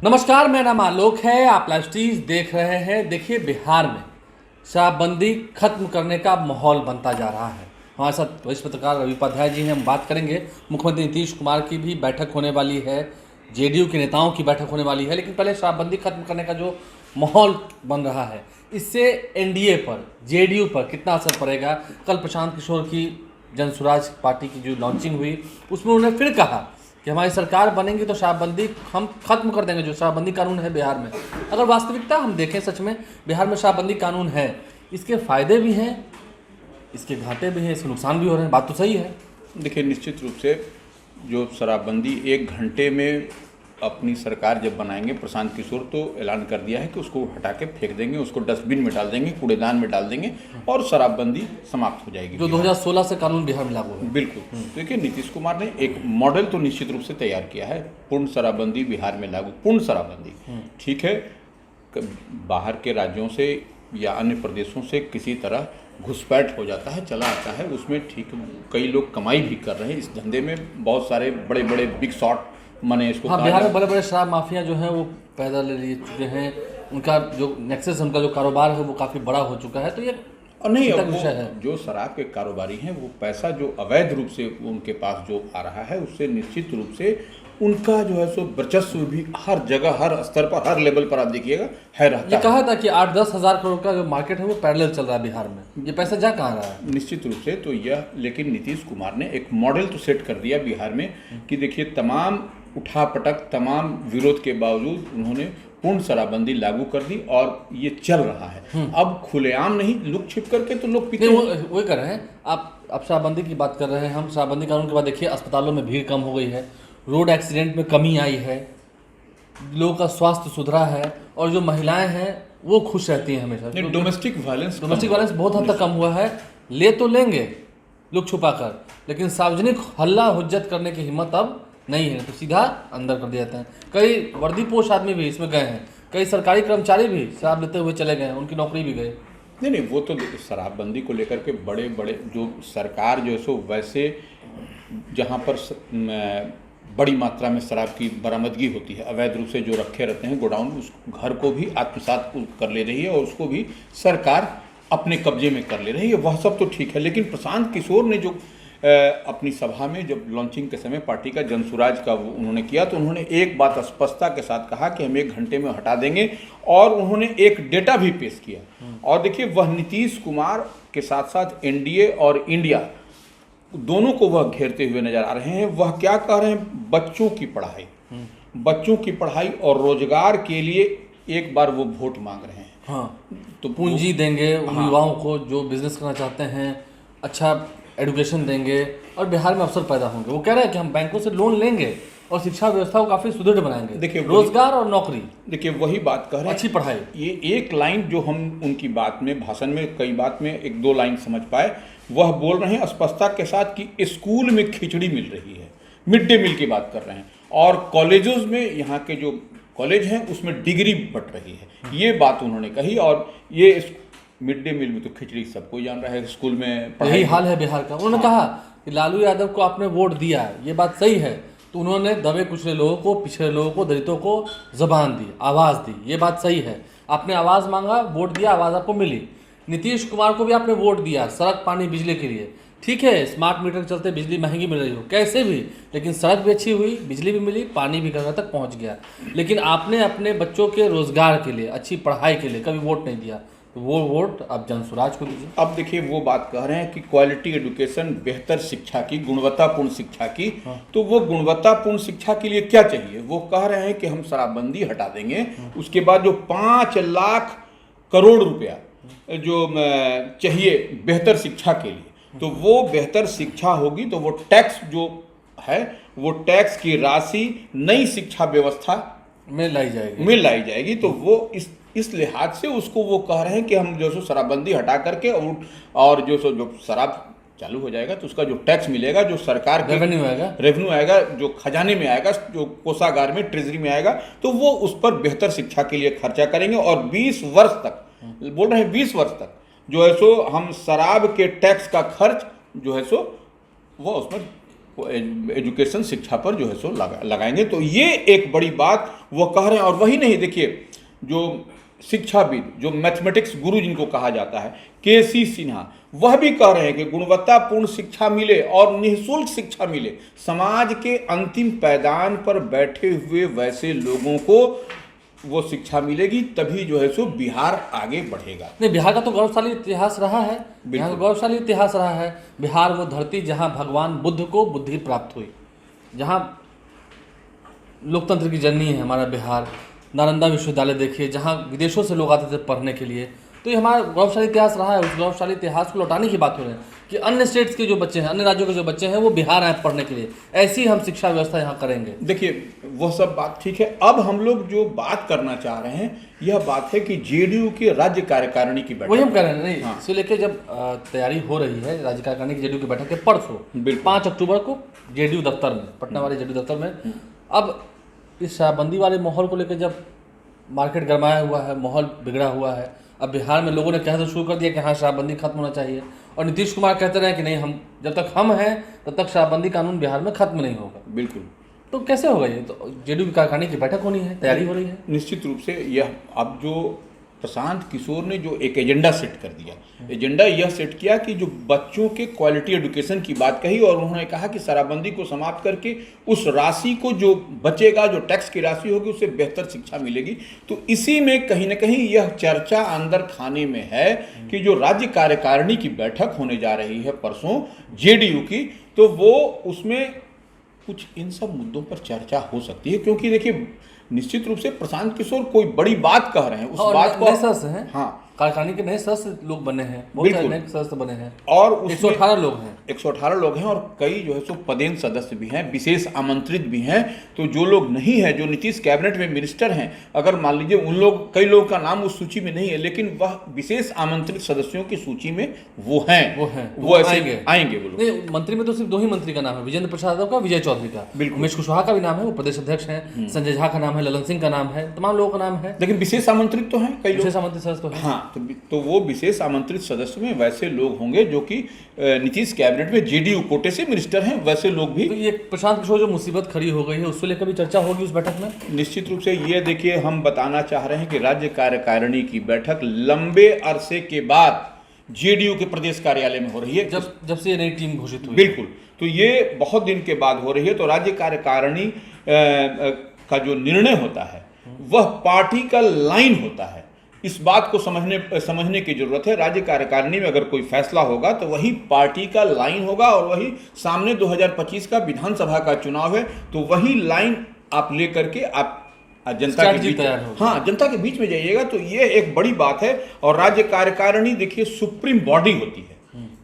नमस्कार, मेरा नाम आलोक है। आप लाइव देख रहे हैं। देखिए, बिहार में शराबबंदी खत्म करने का माहौल बनता जा रहा है। हमारे साथ वरिष्ठ पत्रकार रवि उपाध्याय जी हैं। हम बात करेंगे, मुख्यमंत्री नीतीश कुमार की भी बैठक होने वाली है, जेडीयू के नेताओं की बैठक होने वाली है। लेकिन पहले शराबबंदी खत्म करने का जो माहौल बन रहा है, इससे एनडीए पर, जेडीयू पर कितना असर पड़ेगा। कल प्रशांत किशोर की जनसुराज पार्टी की जो लॉन्चिंग हुई, उसमें उन्होंने फिर कहा कि हमारी सरकार बनेगी तो शराबबंदी हम खत्म कर देंगे, जो शराबबंदी कानून है बिहार में। अगर वास्तविकता हम देखें, सच में बिहार में शराबबंदी कानून है, इसके फायदे भी हैं, इसके घाटे भी हैं, इसके नुकसान भी हो रहे हैं। बात तो सही है। देखिए, निश्चित रूप से जो शराबबंदी 1 घंटे में अपनी सरकार जब बनाएंगे, प्रशांत किशोर तो ऐलान कर दिया है कि उसको हटा के फेंक देंगे, उसको डस्टबिन में डाल देंगे, कूड़ेदान में डाल देंगे और शराबबंदी समाप्त हो जाएगी। जो 2016 से कानून बिहार में लागू है। बिल्कुल। देखिए, नीतीश कुमार ने एक मॉडल तो निश्चित रूप से तैयार किया है। पूर्ण शराबबंदी बिहार में लागू, पूर्ण शराबबंदी। ठीक है, बाहर के राज्यों से या अन्य प्रदेशों से किसी तरह घुसपैठ हो जाता है, चला आता है, उसमें ठीक कई लोग कमाई भी कर रहे हैं इस धंधे में। बहुत सारे बड़े बड़े बिग शॉट मने इसको। हाँ, बिहार में बड़े बड़े शराब माफिया जो हैं वो पैदा ले चुके हैं। उनका जो नेक्सस, उनका जो कारोबार है वो काफ़ी बड़ा हो चुका है। तो ये और नहीं, चिंता अब का विषय है। जो शराब के कारोबारी हैं, वो पैसा जो अवैध रूप से उनके पास जो आ रहा है, उससे निश्चित रूप से उनका जो है सो वर्चस्व भी हर जगह, हर स्तर पर, हर लेवल पर आप देखिएगा है रहता ये कहा था कि 8-10 हज़ार करोड़ का जो मार्केट है वो पैरेलल चल रहा है बिहार में। ये पैसा जा कहाँ रहा है? निश्चित रूप से तो यह, लेकिन नीतीश कुमार ने एक मॉडल तो सेट कर दिया बिहार में कि देखिए, तमाम उठापटक, तमाम विरोध के बावजूद उन्होंने पूर्ण शराबबंदी लागू कर दी और ये चल रहा है। अब खुलेआम नहीं, लुक छिप करके तो लोग पीते वो कर रहे हैं। आप शराबबंदी की बात कर रहे हैं। हम शराबबंदी कानून के बाद देखिए, अस्पतालों में भीड़ कम हो गई है, रोड एक्सीडेंट में कमी आई है, लोगों का स्वास्थ्य सुधरा है, और जो महिलाएं हैं वो खुश रहती हैं हमेशा। डोमेस्टिक वायलेंस बहुत हद तक कम हुआ है। ले तो लेंगे लोग छुपा कर, लेकिन सार्वजनिक हल्ला हुज्जत करने की हिम्मत अब नहीं है, तो सीधा अंदर कर दिया जाता है। कई वर्दीपोश आदमी भी इसमें गए हैं, कई सरकारी कर्मचारी भी शराब लेते हुए चले गए हैं, उनकी नौकरी भी गई। नहीं, वो तो शराबबंदी को लेकर के बड़े बड़े जो सरकार जो है सो, वैसे जहाँ पर बड़ी मात्रा में शराब की बरामदगी होती है, अवैध रूप से जो रखे रहते हैं गोडाउन, उस घर को भी आत्मसात कर ले रही है और उसको भी सरकार अपने कब्जे में कर ले रही है। वह सब तो ठीक है, लेकिन प्रशांत किशोर ने जो अपनी सभा में जब लॉन्चिंग के समय पार्टी का जनसुराज का उन्होंने किया, तो उन्होंने एक बात स्पष्टता के साथ कहा कि हम 1 घंटे में हटा देंगे, और उन्होंने एक डेटा भी पेश किया। और देखिए, वह नीतीश कुमार के साथ साथ एनडीए और इंडिया दोनों को वह घेरते हुए नजर आ रहे हैं। वह क्या कह रहे हैं? बच्चों की पढ़ाई और रोजगार के लिए एक बार वो वोट मांग रहे हैं। हाँ, तो पूंजी देंगे उन युवाओं को जो बिजनेस करना चाहते हैं, अच्छा एजुकेशन देंगे और बिहार में अवसर पैदा होंगे। वो कह रहे हैं कि हम बैंकों से लोन लेंगे और शिक्षा व्यवस्था को काफ़ी सुदृढ़ बनाएंगे। देखिए, रोजगार और नौकरी, देखिए वही बात कह रहे हैं, अच्छी पढ़ाई। ये एक लाइन जो हम उनकी बात में, भाषण में कई बात में 1-2 लाइन समझ पाए, वह बोल रहे हैं स्पष्टता के साथ कि स्कूल में खिचड़ी मिल रही है, मिड डे मील की बात कर रहे हैं, और कॉलेजों में, यहाँ के जो कॉलेज हैं उसमें डिग्री बट रही है, ये बात उन्होंने कही। और ये मिड डे मील में तो खिचड़ी सबको जान रहा है, स्कूल में यही हाल है बिहार का। उन्होंने कहा कि लालू यादव को आपने वोट दिया, ये बात सही है, तो उन्होंने दबे कुचले लोगों को, पिछड़े लोगों को, दलितों को जबान दी, आवाज़ दी, ये बात सही है। आपने आवाज़ मांगा, वोट दिया, आवाज़ आपको मिली। नीतीश कुमार को भी आपने वोट दिया सड़क, पानी, बिजली के लिए। ठीक है, स्मार्ट मीटर के चलते बिजली महंगी मिल रही हो, कैसे भी, लेकिन सड़क भी अच्छी हुई, बिजली भी मिली, पानी भी घर तक पहुंच गया। लेकिन आपने अपने बच्चों के रोजगार के लिए, अच्छी पढ़ाई के लिए कभी वोट नहीं दिया, तो वो वोट अब जनसुराज को दीजिए। अब देखिए, वो बात कह रहे हैं कि क्वालिटी एजुकेशन, बेहतर शिक्षा की, गुणवत्तापूर्ण शिक्षा की। तो वो गुणवत्तापूर्ण शिक्षा के लिए क्या चाहिए? वो कह रहे हैं कि हम शराबबंदी हटा देंगे, उसके बाद जो 5 लाख करोड़ रुपया जो चाहिए बेहतर शिक्षा के लिए, तो वो बेहतर शिक्षा होगी तो वो टैक्स जो है, वो टैक्स की राशि नई शिक्षा व्यवस्था में लाई जाएगी। तो वो इस लिहाज से उसको वो कह रहे हैं कि हम जो सो शराबबंदी हटा करके और जो शराब चालू हो जाएगा, तो उसका जो टैक्स मिलेगा, जो सरकार के रेवेन्यू आएगा, जो खजाने में आएगा, जो कोषागार में, ट्रेजरी में आएगा, तो वो उस पर बेहतर शिक्षा के लिए खर्चा करेंगे। और 20 वर्ष तक, बोल रहे हैं 20 वर्ष तक जो है सो हम शराब के टैक्स का खर्च जो है सो वो उसमें एजुकेशन शिक्षा पर जो है सो लगाएंगे। तो ये एक बड़ी बात वो कह रहे हैं। और वही नहीं, देखिए जो शिक्षाविद, जो मैथमेटिक्स गुरु जिनको कहा जाता है, केसी सिन्हा, वह भी कह रहे हैं कि गुणवत्तापूर्ण शिक्षा मिले और निःशुल्क शिक्षा मिले, समाज के अंतिम पायदान पर बैठे हुए वैसे लोगों को वो शिक्षा मिलेगी, तभी जो है सो बिहार आगे बढ़ेगा। नहीं, बिहार का तो गौरवशाली इतिहास रहा है, बिहार का गौरवशाली इतिहास रहा है। बिहार वो धरती जहाँ भगवान बुद्ध को बुद्धि प्राप्त हुई, जहाँ लोकतंत्र की जननी है हमारा बिहार। नालंदा विश्वविद्यालय देखिए, जहाँ विदेशों से लोग आते थे पढ़ने के लिए। तो ये हमारा गौरवशाली इतिहास रहा है। उस गौरवशाली इतिहास को लौटाने की बात हो रही है कि अन्य स्टेट्स के जो बच्चे हैं, अन्य राज्यों के जो बच्चे हैं, वो बिहार आए पढ़ने के लिए। ऐसी हम शिक्षा व्यवस्था यहाँ करेंगे। देखिए वह सब बात ठीक है। अब हम लोग जो बात करना चाह रहे हैं, यह बात है कि जेडीयू की राज्य कार्यकारिणी की बैठक, वही हम कह रहे हैं। नहीं, हाँ। इसे लेके जब तैयारी हो रही है राज्य कार्यकारिणी की, जेडीयू की बैठक है परसों 5 अक्टूबर को जेडीयू दफ्तर में, पटना वाले जेडीयू दफ्तर में। अब इस शराबबंदी वाले माहौल को लेकर जब मार्केट गरमाया हुआ है, माहौल बिगड़ा हुआ है, अब बिहार में लोगों ने कहना शुरू कर दिया कि हाँ शराबबंदी खत्म होना चाहिए, और नीतीश कुमार कहते रहे कि नहीं, हम जब तक हम हैं तब तक शराबबंदी कानून बिहार में खत्म नहीं होगा। बिल्कुल। तो कैसे होगा ये? तो जेडीयू की कार्यकारिणी की बैठक होनी है, तैयारी हो रही है। निश्चित रूप से यह अब जो प्रशांत किशोर ने जो एक एजेंडा सेट कर दिया, एजेंडा यह सेट किया कि जो बच्चों के क्वालिटी एजुकेशन की बात कही, और उन्होंने कहा कि शराबबंदी को समाप्त करके उस राशि को जो बचेगा, जो टैक्स की राशि होगी, उससे बेहतर शिक्षा मिलेगी। तो इसी में कहीं ना कहीं यह चर्चा अंदर खाने में है कि जो राज्य कार्यकारिणी की बैठक होने जा रही है परसों जेडीयू की, तो वो उसमें कुछ इन सब मुद्दों पर चर्चा हो सकती है। क्योंकि देखिए निश्चित रूप से प्रशांत किशोर कोई बड़ी बात कह रहे हैं, उस बात को नए सदस्य हैं, हाँ, कार्यकारिणी के नए सदस्य लोग बने हैं, बहुत सारे नए सदस्य बने हैं, और 118 लोग हैं। 118 लोग हैं, और कई जो है सो पदेन सदस्य भी हैं, विशेष आमंत्रित भी हैं। तो जो लोग नहीं हैं, जो नीतीश कैबिनेट में मिनिस्टर हैं, अगर मान लीजिए उन लोग, कई लोगों का नाम उस सूची में नहीं है, लेकिन वह विशेष आमंत्रित सदस्यों की सूची में वो हैं, वो ऐसे आएंगे वो लोग। नहीं, मंत्री में तो सिर्फ 2 ही मंत्री का नाम है, विजेंद्र प्रसाद यादव का, विजय चौधरी का। उमेश कुशवाहा का भी नाम है, वो प्रदेश अध्यक्ष हैं। संजय झा का नाम है, ललन सिंह का नाम है, तमाम लोगों का नाम है। लेकिन विशेष आमंत्रित तो हैं कई लोग, विशेष आमंत्रित सदस्य तो हैं। हाँ, तो वो विशेष आमंत्रित सदस्य में वैसे लोग होंगे जो कि नीतीश कैबिनेट में जेडीयू कोटे से मिनिस्टर हैं, वैसे लोग भी। तो ये प्रशांत किशोर जो मुसीबत खड़ी हो गई है, उसको लेकर भी चर्चा होगी उस बैठक में। निश्चित रूप से ये देखिए, हम बताना चाह रहे हैं कि राज्य कार्यकारिणी की बैठक लंबे अरसे के बाद जेडीयू के प्रदेश कार्यालय में हो रही है, जब से ये नई टीम घोषित हुई। बिल्कुल, तो ये बहुत दिन के बाद हो रही है। तो राज्य कार्यकारिणी का जो निर्णय होता है, वह पार्टी का लाइन होता है। इस बात को समझने की जरूरत है। राज्य कार्यकारिणी में अगर कोई फैसला होगा तो वही पार्टी का लाइन होगा, और वही सामने 2025 का विधानसभा का चुनाव है, तो वही लाइन आप लेकर के आप जनता के बीच, हाँ, जनता के बीच में जाइएगा। तो ये एक बड़ी बात है। और राज्य कार्यकारिणी देखिए सुप्रीम बॉडी होती है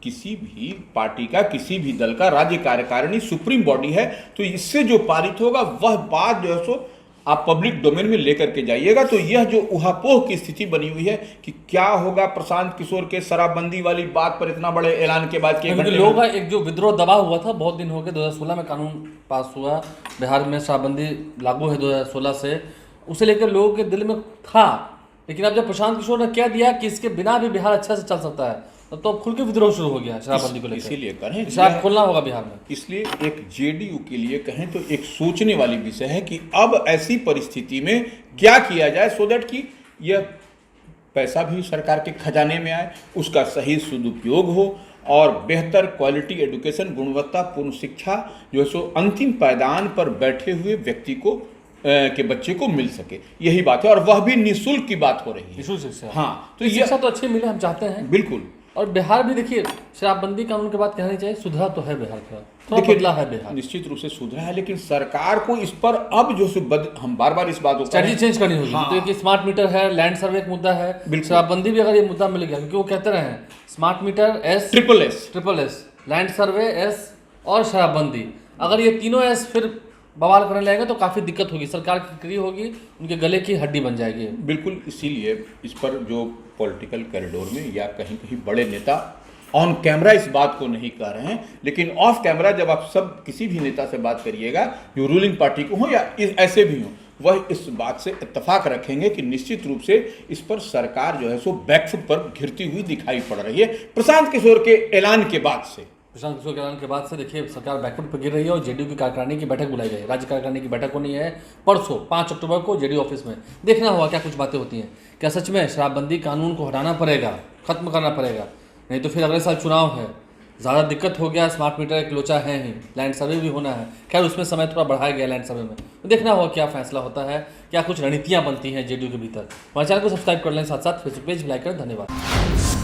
किसी भी पार्टी का, किसी भी दल का, राज्य कार्यकारिणी सुप्रीम बॉडी है। तो इससे जो पारित होगा वह बात जो है सो आप पब्लिक डोमेन में लेकर के जाइएगा। तो यह जो उहापोह की स्थिति बनी हुई है कि क्या होगा प्रशांत किशोर के शराबबंदी वाली बात पर इतना बड़े ऐलान के बाद, लोगों का एक जो विद्रोह दबा हुआ था, बहुत दिन हो गए, 2016 में कानून पास हुआ, बिहार में शराबबंदी लागू है 2016 से, उसे लेकर लोगों के दिल में था। लेकिन अब जब प्रशांत किशोर ने कह दिया कि इसके बिना भी बिहार अच्छा से चल सकता है, तो खुल के विद्रोह शुरू हो गया शराबबंदी को लेकर। इसीलिए कहें शराब खोलना होगा बिहार में। इसलिए एक जेडीयू के लिए कहें तो एक सोचने वाली विषय है कि अब ऐसी परिस्थिति में क्या किया जाए, सो दैट कि यह पैसा भी सरकार के खजाने में आए, उसका सही सदुपयोग हो, और बेहतर क्वालिटी एजुकेशन, गुणवत्तापूर्ण शिक्षा जो है सो अंतिम पायदान पर बैठे हुए व्यक्ति को के बच्चे को मिल सके। यही बात है, और वह भी निःशुल्क की बात हो रही है। निःशुल्क शिक्षा, हाँ, तो शिक्षा तो अच्छी मिले, हम चाहते हैं। बिल्कुल। और बिहार भी देखिए, शराबबंदी कानून के बाद कहना चाहिए सुधरा तो है बिहार का, थोड़ा बदला है बिहार, निश्चित रूप से सुधरा है। लेकिन सरकार को इस पर अब जो हम बार बार इस बात को स्ट्रेटजी चेंज करनी होगी। हाँ। तो एक स्मार्ट मीटर है, लैंड सर्वे एक मुद्दा है, शराबबंदी भी अगर ये मुद्दा मिल गया, क्योंकि वो कहते रहे हैं smart meter S, triple S, land survey S, और शराबबंदी, अगर ये तीनों एस फिर बवाल करने लगेगा तो काफ़ी दिक्कत होगी, सरकार की क्रिया होगी, उनके गले की हड्डी बन जाएगी। बिल्कुल, इसीलिए इस पर जो पॉलिटिकल कॉरिडोर में या कहीं कहीं बड़े नेता ऑन कैमरा इस बात को नहीं कह रहे हैं, लेकिन ऑफ कैमरा जब आप सब किसी भी नेता से बात करिएगा, जो रूलिंग पार्टी को हो या ऐसे भी हो, वह इस बात से इत्तेफाक रखेंगे कि निश्चित रूप से इस पर सरकार जो है सो बैकफुट पर घिरती हुई दिखाई पड़ रही है प्रशांत किशोर के ऐलान के बाद से। प्रशांत किशोर के ऐलान के बाद से देखिए सरकार बैकफुट पर गिर रही है और जेडीयू की कार्यकारिणी की बैठक बुलाई गई। राज्य कार्यकारिणी की बैठक होनी है परसों 5 अक्टूबर को जेडीयू ऑफिस में। देखना होगा क्या कुछ बातें होती हैं। क्या सच में शराबबंदी कानून को हटाना पड़ेगा, खत्म करना पड़ेगा, नहीं तो फिर अगले साल चुनाव है, ज़्यादा दिक्कत हो गया। स्मार्ट मीटर एक लोचा है ही, लैंड सर्वे भी होना है। खैर उसमें समय थोड़ा बढ़ाया गया लैंड सर्वे में। तो देखना होगा क्या फैसला होता है, क्या कुछ रणनीतियाँ बनती हैं जेडीयू के भीतर। हमारे चैनल को सब्सक्राइब कर लें, साथ साथ फेसबुक पेज भी लाइक करें। धन्यवाद।